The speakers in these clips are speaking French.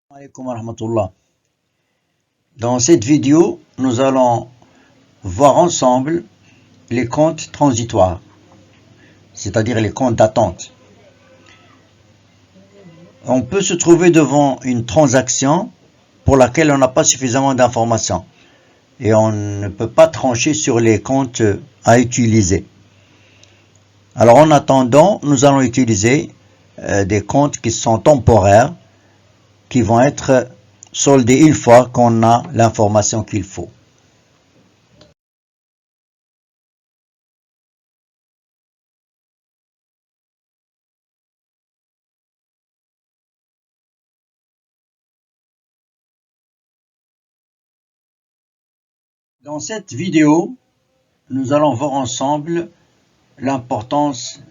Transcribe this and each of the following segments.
Alaikum wa rahmatullah. Dans cette vidéo, nous allons voir ensemble les comptes transitoires, c'est-à-dire les comptes d'attente. On peut se trouver devant une transaction pour laquelle on n'a pas suffisamment d'informations et on ne peut pas trancher sur les comptes à utiliser. Alors en attendant, nous allons utiliser des comptes qui sont temporaires, qui vont être soldés une fois qu'on a l'information qu'il faut. Dans cette vidéo, nous allons voir ensemble l'importance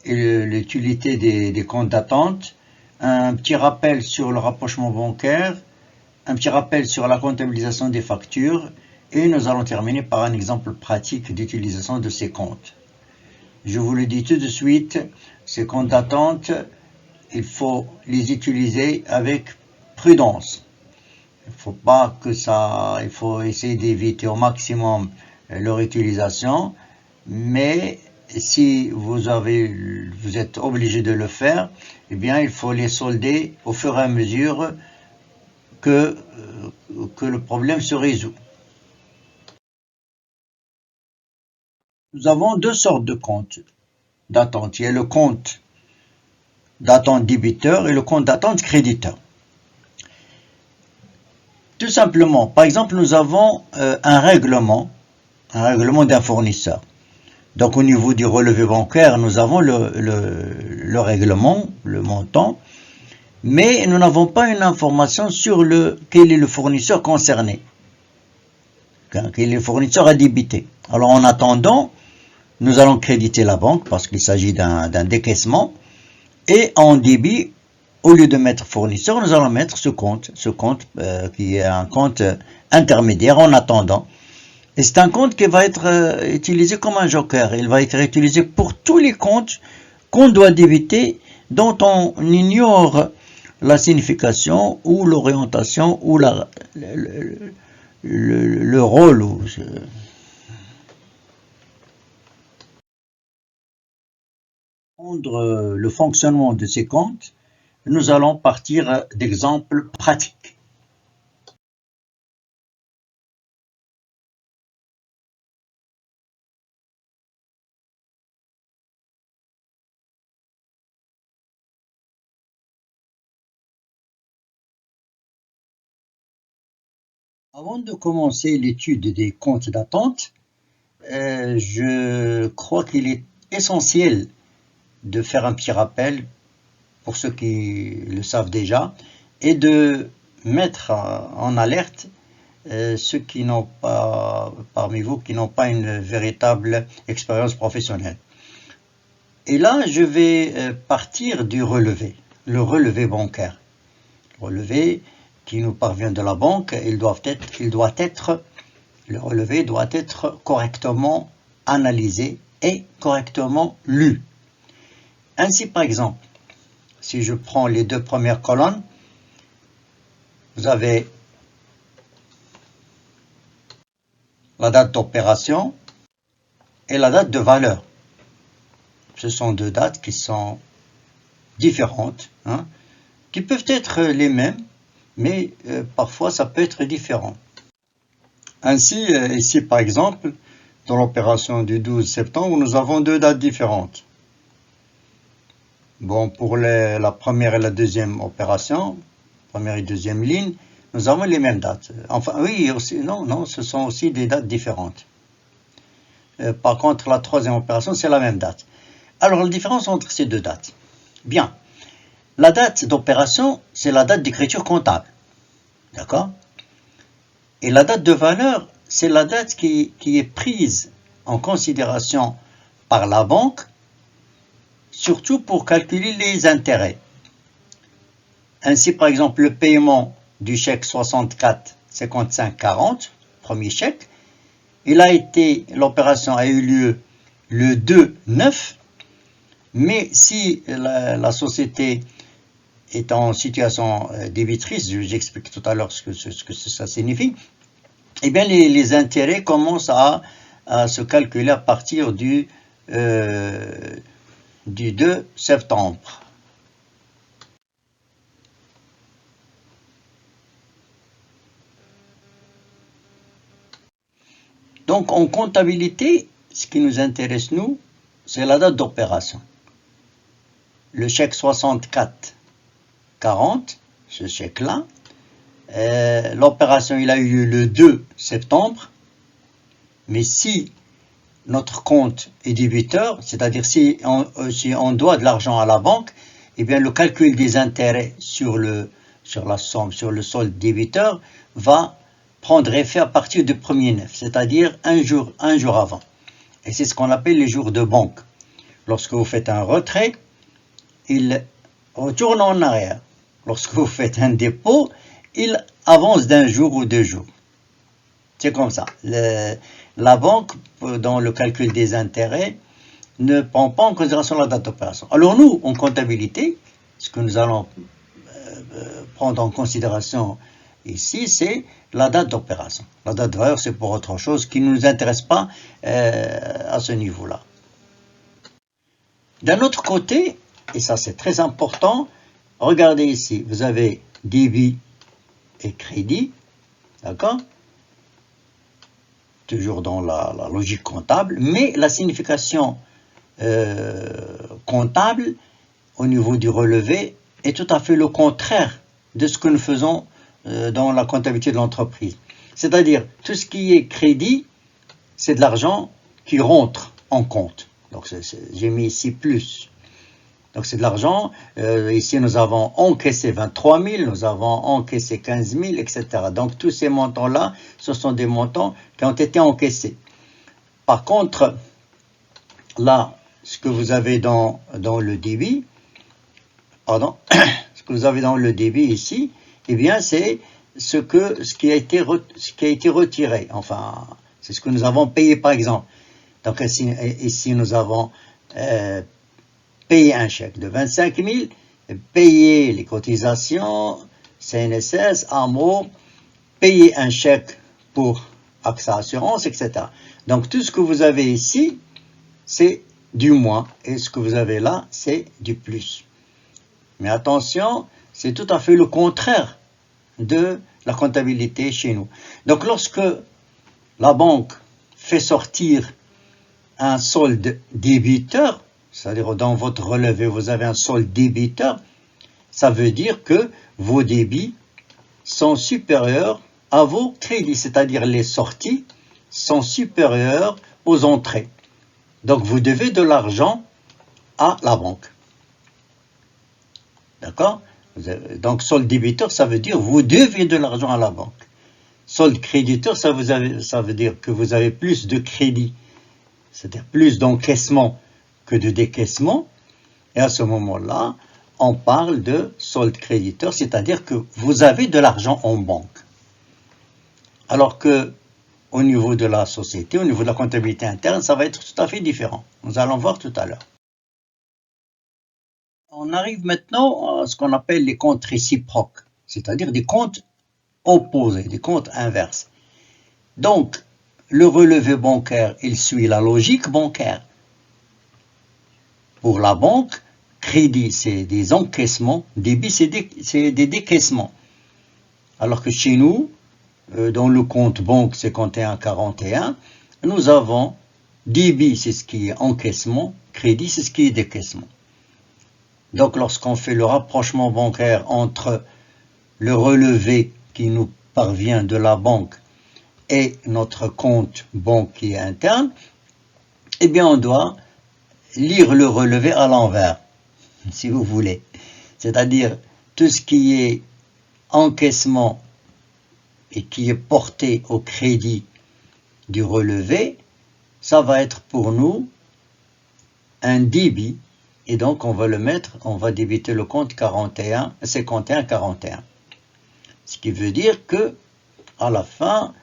et l'utilité des comptes d'attente, un petit rappel sur le rapprochement bancaire, un petit rappel sur la comptabilisation des factures et nous allons terminer par un exemple pratique d'utilisation de ces comptes. Je vous le dis tout de suite, ces comptes d'attente, il faut les utiliser avec prudence. Il faut essayer d'éviter au maximum leur utilisation, mais si vous êtes obligé de le faire, eh bien il faut les solder au fur et à mesure que le problème se résout. Nous avons deux sortes de comptes d'attente. Il y a le compte d'attente débiteur et le compte d'attente créditeur. Tout simplement, par exemple, nous avons un règlement d'un fournisseur. Donc au niveau du relevé bancaire, nous avons le règlement, le montant, mais nous n'avons pas une information sur quel est le fournisseur concerné, quel est le fournisseur à débiter. Alors en attendant, nous allons créditer la banque parce qu'il s'agit d'un décaissement, et en débit, au lieu de mettre fournisseur, nous allons mettre ce compte qui est un compte intermédiaire en attendant. Et c'est un compte qui va être utilisé comme un joker. Il va être utilisé pour tous les comptes qu'on doit débiter, dont on ignore la signification ou l'orientation ou le rôle. Pour comprendre le fonctionnement de ces comptes, nous allons partir d'exemples pratiques. Avant de commencer l'étude des comptes d'attente, je crois qu'il est essentiel de faire un petit rappel pour ceux qui le savent déjà et de mettre en alerte ceux qui n'ont pas, parmi vous, qui n'ont pas une véritable expérience professionnelle. Et là, je vais partir du relevé, le relevé bancaire. Le relevé qui nous parvient de la banque, le relevé doit être correctement analysé et correctement lu. Ainsi, par exemple, si je prends les deux premières colonnes, vous avez la date d'opération et la date de valeur. Ce sont deux dates qui sont différentes, qui peuvent être les mêmes, mais parfois ça peut être différent. Ainsi, ici par exemple, dans l'opération du 12 septembre, nous avons deux dates différentes. Bon, pour la première et la deuxième opération, première et deuxième ligne, nous avons les mêmes dates. Enfin, oui, aussi, non, ce sont aussi des dates différentes. Par contre, la troisième opération, c'est la même date. Alors, la différence entre ces deux dates. Bien, la date d'opération, c'est la date d'écriture comptable. D'accord? Et la date de valeur, c'est la date qui est prise en considération par la banque, surtout pour calculer les intérêts. Ainsi, par exemple, le paiement du chèque 64 55 40, premier chèque, l'opération a eu lieu le 2/9, mais si la société est en situation débitrice, j'explique tout à l'heure ce que ça signifie, eh bien les intérêts commencent à se calculer à partir du 2 septembre. Donc en comptabilité, ce qui nous intéresse nous, c'est la date d'opération. Le chèque 64-40, ce chèque-là, l'opération il a eu lieu le 2 septembre, mais si notre compte est débiteur, c'est-à-dire si on doit de l'argent à la banque, eh bien le calcul des intérêts sur la somme, sur le solde débiteur, va prendre effet à partir du 1er 9, c'est-à-dire un jour avant. Et c'est ce qu'on appelle les jours de banque. Lorsque vous faites un retrait, il retourne en arrière. Lorsque vous faites un dépôt, il avance d'un jour ou 2 jours. C'est comme ça. La banque, dans le calcul des intérêts, ne prend pas en considération la date d'opération. Alors nous, en comptabilité, ce que nous allons prendre en considération ici, c'est la date d'opération. La date d'opération, c'est pour autre chose qui ne nous intéresse pas à ce niveau-là. D'un autre côté, et ça c'est très important, regardez ici, vous avez débit et crédit, d'accord? Toujours dans la logique comptable, mais la signification comptable au niveau du relevé est tout à fait le contraire de ce que nous faisons dans la comptabilité de l'entreprise. C'est-à-dire, tout ce qui est crédit, c'est de l'argent qui rentre en compte. Donc, j'ai mis ici plus. Donc, c'est de l'argent. Ici, nous avons encaissé 23 000, nous avons encaissé 15 000, etc. Donc, tous ces montants-là, ce sont des montants qui ont été encaissés. Par contre, là, ce que vous avez dans le débit, ce que vous avez dans le débit ici, eh bien, c'est ce qui a été retiré. Enfin, c'est ce que nous avons payé, par exemple. Donc, ici nous avons payé un chèque de 25 000, payé les cotisations, CNSS, AMO, payé un chèque pour AXA Assurance, etc. Donc, tout ce que vous avez ici, c'est du moins, et ce que vous avez là, c'est du plus. Mais attention, c'est tout à fait le contraire de la comptabilité chez nous. Donc, lorsque la banque fait sortir un solde débiteur, c'est-à-dire dans votre relevé, vous avez un solde débiteur, ça veut dire que vos débits sont supérieurs à vos crédits, c'est-à-dire les sorties sont supérieures aux entrées. Donc, vous devez de l'argent à la banque. D'accord? Donc, solde débiteur, ça veut dire que vous devez de l'argent à la banque. Solde créditeur, ça veut dire que vous avez plus de crédit, c'est-à-dire plus d'encaissement que de décaissement. Et à ce moment-là, on parle de solde créditeur, c'est-à-dire que vous avez de l'argent en banque. Alors que au niveau de la société, au niveau de la comptabilité interne, ça va être tout à fait différent. Nous allons voir tout à l'heure. On arrive maintenant à ce qu'on appelle les comptes réciproques, c'est-à-dire des comptes opposés, des comptes inverses. Donc, le relevé bancaire, il suit la logique bancaire. Pour la banque, crédit, c'est des encaissements, débit, c'est des décaissements. Alors que chez nous, dans le compte banque 51-41, nous avons débit, c'est ce qui est encaissement, crédit, c'est ce qui est décaissement. Donc, lorsqu'on fait le rapprochement bancaire entre le relevé qui nous parvient de la banque et notre compte banquier interne, eh bien, on doit lire le relevé à l'envers, si vous voulez. C'est-à-dire, tout ce qui est encaissement et qui est porté au crédit du relevé, ça va être pour nous un débit. Et donc, on va débiter le compte 51-41. Ce qui veut dire que, à la fin,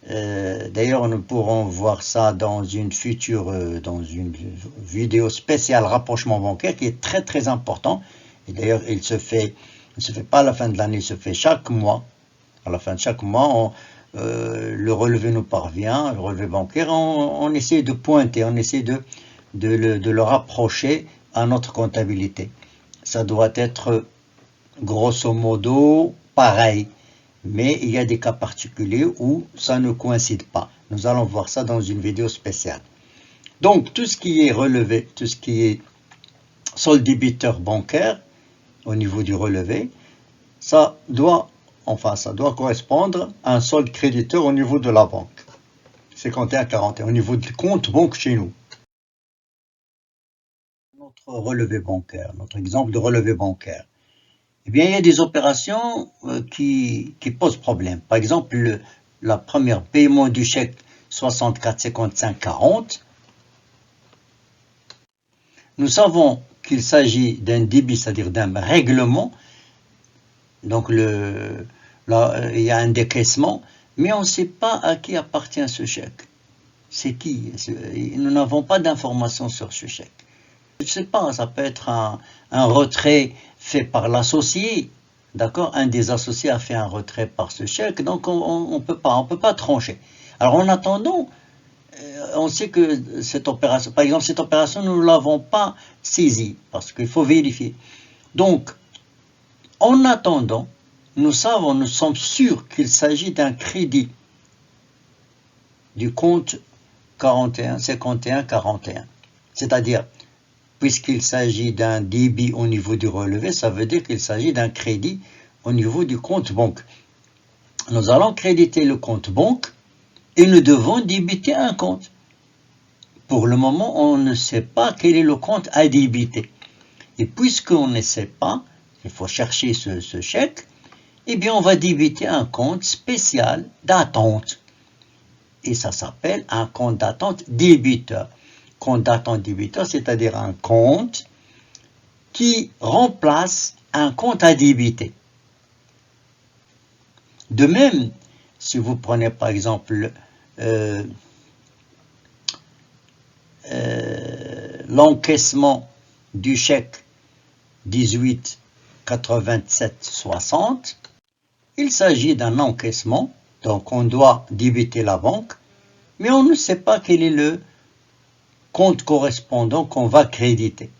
d'ailleurs, nous pourrons voir ça dans une vidéo spéciale rapprochement bancaire qui est très très important Et d'ailleurs, il se fait pas à la fin de l'année, il se fait chaque mois. À la fin de chaque mois, le relevé nous parvient, le relevé bancaire, on essaie de pointer, on essaie de le rapprocher à notre comptabilité. Ça doit être grosso modo pareil, mais il y a des cas particuliers où ça ne coïncide pas. Nous allons voir ça dans une vidéo spéciale. Donc, tout ce qui est relevé, tout ce qui est solde débiteur bancaire, au niveau du relevé, ça doit correspondre à un solde créditeur au niveau de la banque. 51-41, au niveau du compte banque chez nous. Notre relevé bancaire, notre exemple de relevé bancaire. Eh bien, il y a des opérations qui posent problème. Par exemple, la première, paiement du chèque 64 55 40. Nous savons qu'il s'agit d'un débit, c'est-à-dire d'un règlement. Donc, il y a un décaissement, mais on ne sait pas à qui appartient ce chèque. C'est qui? Nous n'avons pas d'informations sur ce chèque. Je ne sais pas, ça peut être un retrait fait par l'associé, d'accord? Un des associés a fait un retrait par ce chèque, donc on ne peut pas trancher. Alors en attendant, on sait que cette opération, par exemple cette opération, nous ne l'avons pas saisie, parce qu'il faut vérifier. Donc, en attendant, nous sommes sûrs qu'il s'agit d'un crédit du compte 41, 51, 41. C'est-à-dire, puisqu'il s'agit d'un débit au niveau du relevé, ça veut dire qu'il s'agit d'un crédit au niveau du compte banque. Nous allons créditer le compte banque et nous devons débiter un compte. Pour le moment, on ne sait pas quel est le compte à débiter. Et puisqu'on ne sait pas, il faut chercher ce chèque, eh bien on va débiter un compte spécial d'attente. Et ça s'appelle un compte d'attente débiteur. Compte d'attente débiteur, c'est-à-dire un compte qui remplace un compte à débiter. De même, si vous prenez par exemple l'encaissement du chèque 18 87 60, il s'agit d'un encaissement, donc on doit débiter la banque, mais on ne sait pas quel est le compte correspondant qu'on va créditer.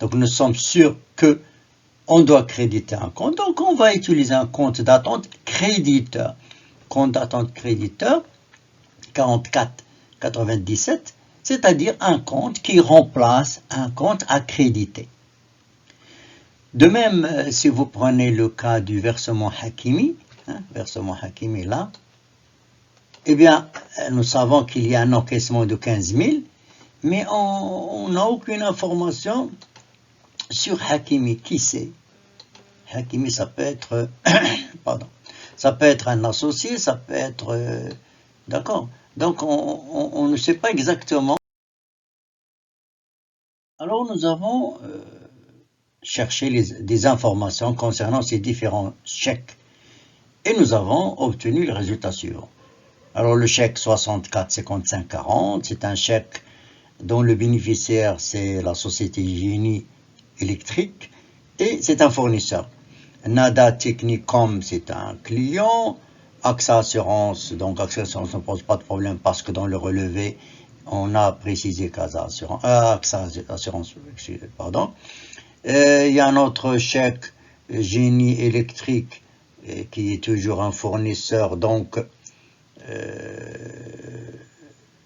Donc nous sommes sûrs que on doit créditer un compte, donc on va utiliser un compte d'attente créditeur. Compte d'attente créditeur 44 97, c'est-à-dire un compte qui remplace un compte à créditer. De même, si vous prenez le cas du versement Hakimi, versement Hakimi là, eh bien, nous savons qu'il y a un encaissement de 15 000, mais on n'a aucune information sur Hakimi. Qui c'est? Hakimi, ça peut être, ça peut être un associé, ça peut être, d'accord. Donc, on ne sait pas exactement. Alors, nous avons cherché des informations concernant ces différents chèques. Et nous avons obtenu le résultat suivant. Alors, le chèque 64 55 40, c'est un chèque dont le bénéficiaire, c'est la société Génie Électrique, et c'est un fournisseur. Nada Technicom, c'est un client. AXA Assurance, donc AXA Assurance ne pose pas de problème parce que dans le relevé, on a précisé qu'AXA Assurance, pardon. Il y a un autre chèque, Génie Électrique, qui est toujours un fournisseur, donc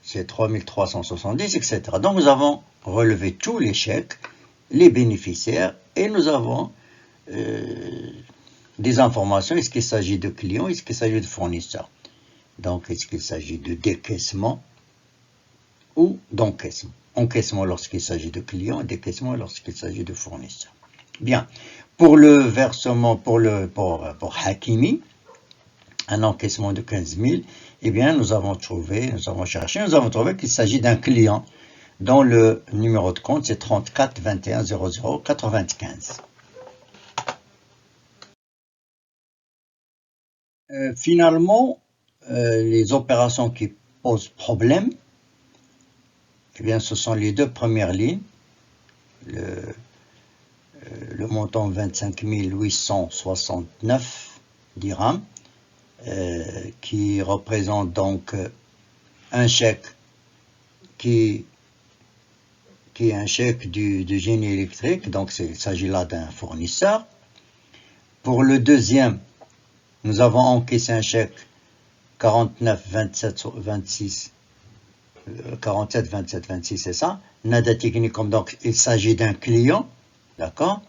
c'est 3370, etc. Donc nous avons relevé tous les chèques, les bénéficiaires, et nous avons des informations. Est-ce qu'il s'agit de clients, est-ce qu'il s'agit de fournisseurs? Donc est-ce qu'il s'agit de décaissement ou d'encaissement? Encaissement lorsqu'il s'agit de clients, décaissement lorsqu'il s'agit de fournisseurs. Bien, pour le versement, pour Hakimi, un encaissement de 15 000, eh bien nous avons trouvé qu'il s'agit d'un client dont le numéro de compte c'est 34 21 00 95. Finalement, les opérations qui posent problème, eh bien, ce sont les deux premières lignes, le montant 25 869 dirhams, qui représente donc un chèque qui est un chèque du génie électrique, donc il s'agit là d'un fournisseur. Pour le deuxième, nous avons encaissé un chèque 47 26, c'est ça. Nada Technicum, donc il s'agit d'un client, d'accord.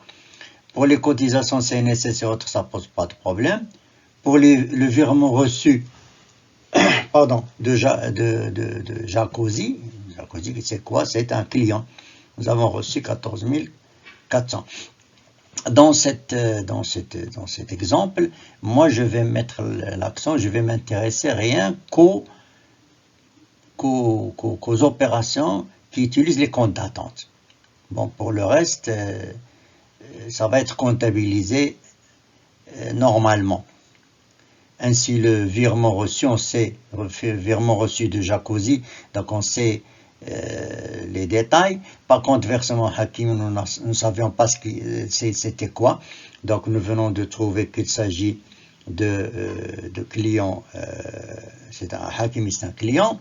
Pour les cotisations CNSS et autres, ça pose pas de problème. Pour le virement reçu, pardon, de Jacuzzi, c'est quoi? C'est un client. Nous avons reçu 14 400. Dans cet exemple, moi je vais mettre l'accent, je vais m'intéresser rien qu'aux opérations qui utilisent les comptes d'attente. Bon, pour le reste, ça va être comptabilisé normalement. Ainsi, le virement reçu, on sait, le virement reçu de Jacuzzi, donc on sait les détails. Par contre, versement Hakim, nous ne savions pas c'était quoi. Donc, nous venons de trouver qu'il s'agit de clients. C'est un Hakim, c'est un client.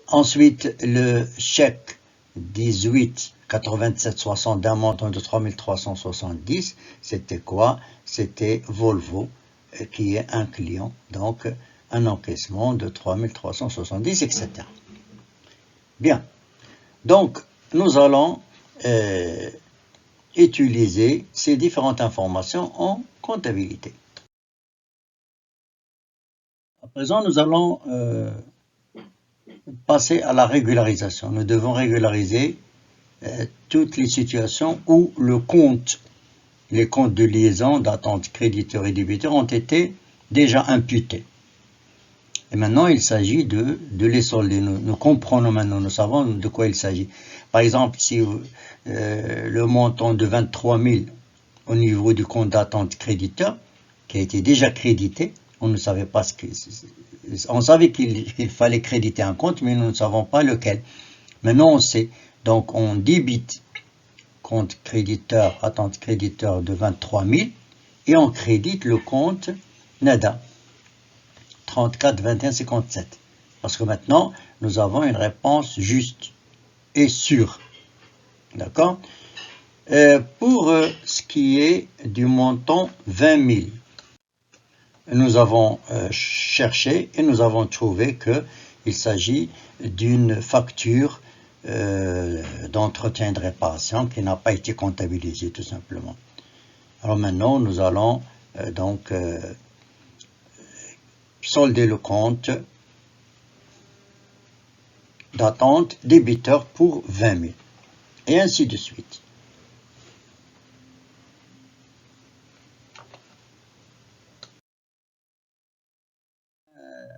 Ensuite, le chèque 18 87 60 d'un montant de 3370, c'était quoi? C'était Volvo, qui est un client, donc un encaissement de 3370, etc. Bien, donc nous allons utiliser ces différentes informations en comptabilité. À présent, nous allons passer à la régularisation. Nous devons régulariser toutes les situations où les comptes de liaison, d'attente, créditeur et débiteur ont été déjà imputés. Et maintenant, il s'agit de les solder. Nous comprenons maintenant, nous savons de quoi il s'agit. Par exemple, si le montant de 23 000 au niveau du compte d'attente créditeur, qui a été déjà crédité, on ne savait pas on savait qu'il fallait créditer un compte, mais nous ne savons pas lequel. Maintenant, on sait. Donc, on débite compte créditeur, attente créditeur de 23 000 et on crédite le compte NADA 34 21 57. Parce que maintenant, nous avons une réponse juste et sûre. D'accord? Pour ce qui est du montant 20 000, nous avons cherché et nous avons trouvé qu'il s'agit d'une facture d'entretien et de réparation qui n'a pas été comptabilisée tout simplement. Alors maintenant, nous allons donc solder le compte d'attente débiteur pour 20 000 et ainsi de suite.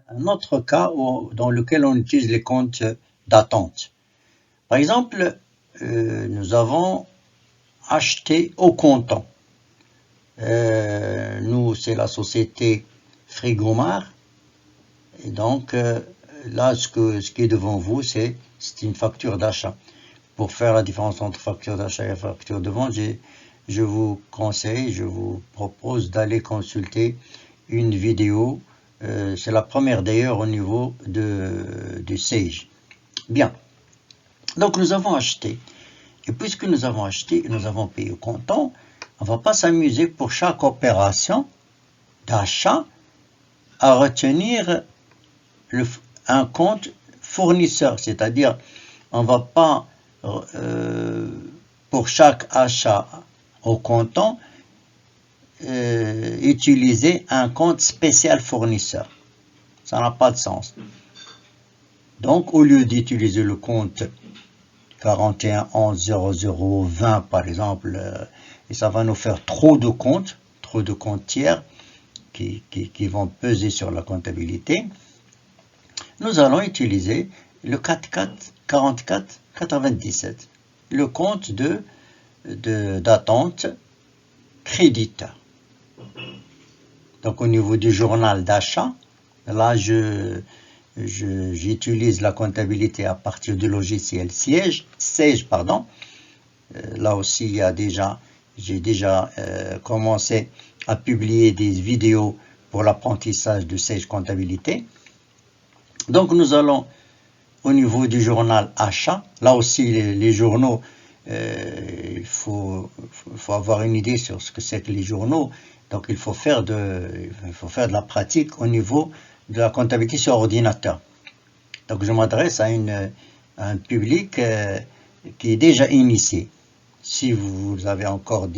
Un autre cas dans lequel on utilise les comptes d'attente. Par exemple, nous avons acheté au comptant. Nous, c'est la société Frigomar. Et donc, là, ce qui est devant vous, c'est une facture d'achat. Pour faire la différence entre facture d'achat et facture de vente, je vous conseille, je vous propose d'aller consulter une vidéo. C'est la première d'ailleurs au niveau du Sage. Bien. Donc nous avons acheté. Et puisque nous avons acheté et nous avons payé au comptant, on ne va pas s'amuser pour chaque opération d'achat à retenir un compte fournisseur. C'est-à-dire, on ne va pas, pour chaque achat au comptant, utiliser un compte spécial fournisseur. Ça n'a pas de sens. Donc, au lieu d'utiliser le compte 41 11 00 20 par exemple, et ça va nous faire trop de comptes tiers qui vont peser sur la comptabilité, nous allons utiliser le 44 97, le compte d'attente créditeur. Donc au niveau du journal d'achat, là j'utilise la comptabilité à partir du logiciel Sage, Là aussi, j'ai déjà commencé à publier des vidéos pour l'apprentissage de Sage Comptabilité. Donc nous allons au niveau du journal achat. Là aussi, les journaux, il faut avoir une idée sur ce que c'est que les journaux. Donc il faut faire de la pratique au niveau de la comptabilité sur ordinateur. Donc je m'adresse à un public qui est déjà initié. Si vous avez encore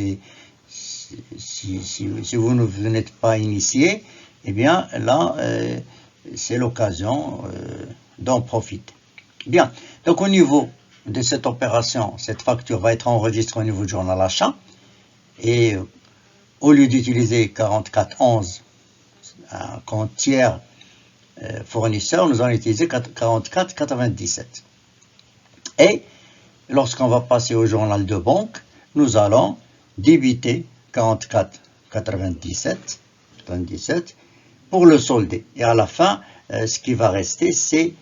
si vous n'êtes pas initié, eh bien là, c'est l'occasion d'en profiter. Bien, donc au niveau de cette opération, cette facture va être enregistrée au niveau du journal achat, et au lieu d'utiliser 4411, un compte tiers fournisseur, nous allons utiliser 4497. Et lorsqu'on va passer au journal de banque, nous allons débiter 4497 pour le solder. Et à la fin, ce qui va rester, c'est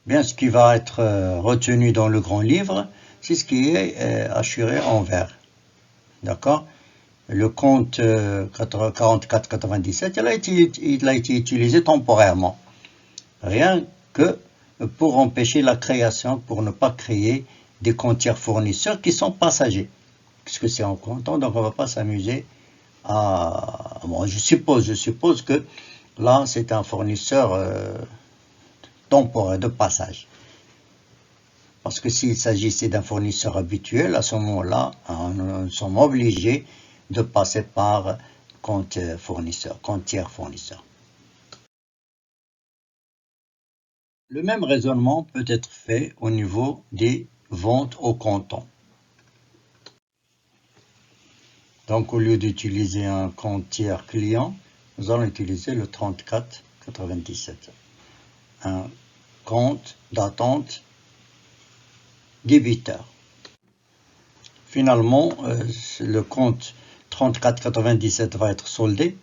bien ce qui va être retenu dans le grand livre, c'est ce qui est assuré en vert. D'accord? Le compte 4497, il a été utilisé temporairement. Rien que pour empêcher la création, pour ne pas créer des comptes tiers fournisseurs qui sont passagers. Puisque c'est en comptant, donc on ne va pas s'amuser à... Bon, je suppose que là, c'est un fournisseur temporaire, de passage. Parce que s'il s'agissait d'un fournisseur habituel, à ce moment-là, nous sommes obligés de passer par compte tiers fournisseur. Le même raisonnement peut être fait au niveau des ventes au comptant. Donc au lieu d'utiliser un compte tiers client, nous allons utiliser le 3497. Un compte d'attente débiteur. Finalement, le compte 3497 va être soldé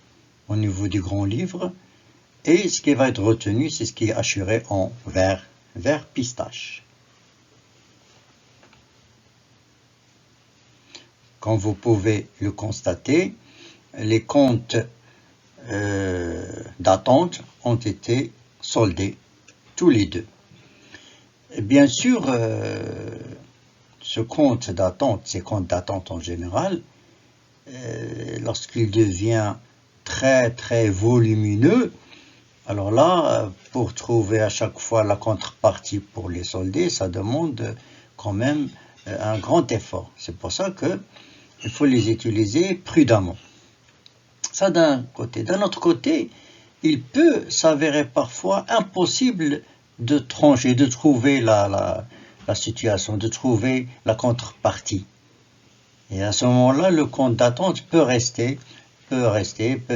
au niveau du grand livre, et ce qui va être retenu, c'est ce qui est assuré en vert pistache. Comme vous pouvez le constater, les comptes d'attente ont été soldés, tous les deux. Et bien sûr, ces comptes d'attente en général, lorsqu'il devient très très volumineux, alors là, pour trouver à chaque fois la contrepartie pour les solder, ça demande quand même un grand effort. C'est pour ça qu'il faut les utiliser prudemment. Ça d'un côté. D'un autre côté, il peut s'avérer parfois impossible de trancher, de trouver la situation, de trouver la contrepartie. Et à ce moment-là, le compte d'attente peut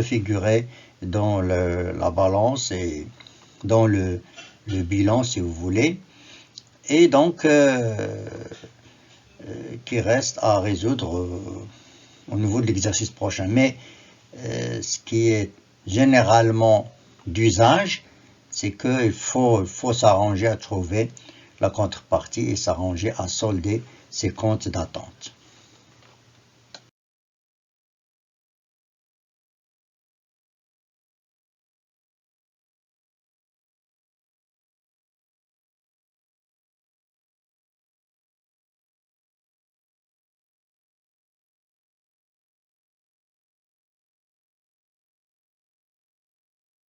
figurer dans la balance et dans le bilan, si vous voulez, et donc qui reste à résoudre au niveau de l'exercice prochain. Mais ce qui est généralement d'usage, c'est qu'il faut s'arranger à trouver la contrepartie et s'arranger à solder ces comptes d'attente.